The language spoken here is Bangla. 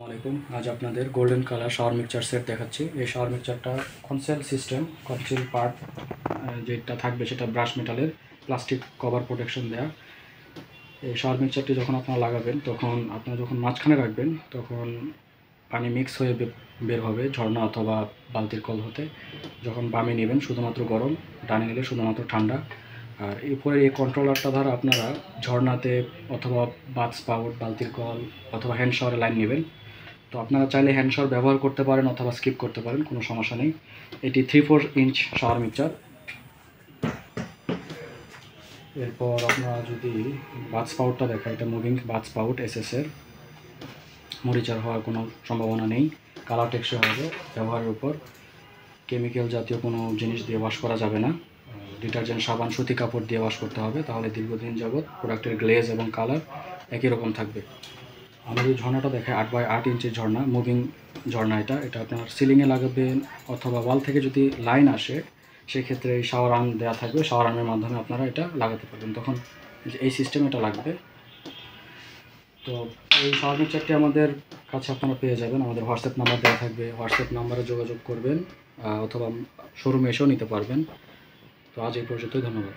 আসসালামাইকুম। আজ আপনাদের golden colour shower mixture set দেখাচ্ছি। এই শাওয়ার মিক্সচারটা কনসেল সিস্টেম, কনসিল পার্ট যেটা থাকবে সেটা ব্রাশ মেটালের প্লাস্টিক কভার প্রোটেকশন দেয়া। এই শাওয়ার মিক্সচারটি যখন আপনারা লাগাবেন তখন আপনারা যখন মাঝখানে রাখবেন তখন পানি মিক্স হয়ে বের হবে ঝর্ণা অথবা বালতির কল হতে। যখন বামে নেবেন শুধুমাত্র গরম, ডানে নিলে শুধুমাত্র ঠান্ডা। আর এরপরে এই কন্ট্রোলারটা দ্বারা আপনারা ঝর্ণাতে অথবা বাথ স্পাউট, বালতির কল অথবা হ্যান্ড শাওয়ারে লাইন নেবেন। তো আপনারা চাইলে হ্যান্ড শাওয়ার ব্যবহার করতে পারেন অথবা স্কিপ করতে পারেন, কোনো সমস্যা নেই। এটি 3-4 ইঞ্চ শাওয়ার মিক্সচার। এরপর আপনারা যদি বাথ স্পাউটটা দেখেন, এটা মুভিং বাথ স্পাউট এসএসের, মরিচার হওয়ার কোনো সম্ভাবনা নেই, কালার টেকসই হবে। ব্যবহারের উপর কেমিক্যাল জাতীয় কোনো জিনিস দিয়ে ওয়াশ করা যাবে না। ডিটারজেন্ট, সাবান, সুতি কাপড় দিয়ে ওয়াশ করতে হবে, তাহলে দীর্ঘদিন যাবৎ প্রোডাক্টের গ্লেজ এবং কালার একই রকম থাকবে। আমাদের এই ঝর্ণাটা দেখে 8x8 ইঞ্চির ঝর্ণা, মুভিং ঝর্ণা। এটা আপনার সিলিংয়ে লাগাবেন অথবা ওয়াল থেকে যদি লাইন আসে সেক্ষেত্রে এই শাওয়ার আর্ম দেওয়া থাকবে, শাওয়ার আর্মের মাধ্যমে আপনারা এটা লাগাতে পারবেন। তখন এই সিস্টেম এটা লাগবে। তো এই শাওয়ার মিক্সচারটি আমাদের কাছে আপনারা পেয়ে যাবেন, আমাদের হোয়াটসঅ্যাপ নাম্বার দেওয়া থাকবে, হোয়াটসঅ্যাপ নাম্বারে যোগাযোগ করবেন অথবা শোরুমে এসেও নিতে পারবেন। তো আজ এই পর্যন্তই, ধন্যবাদ।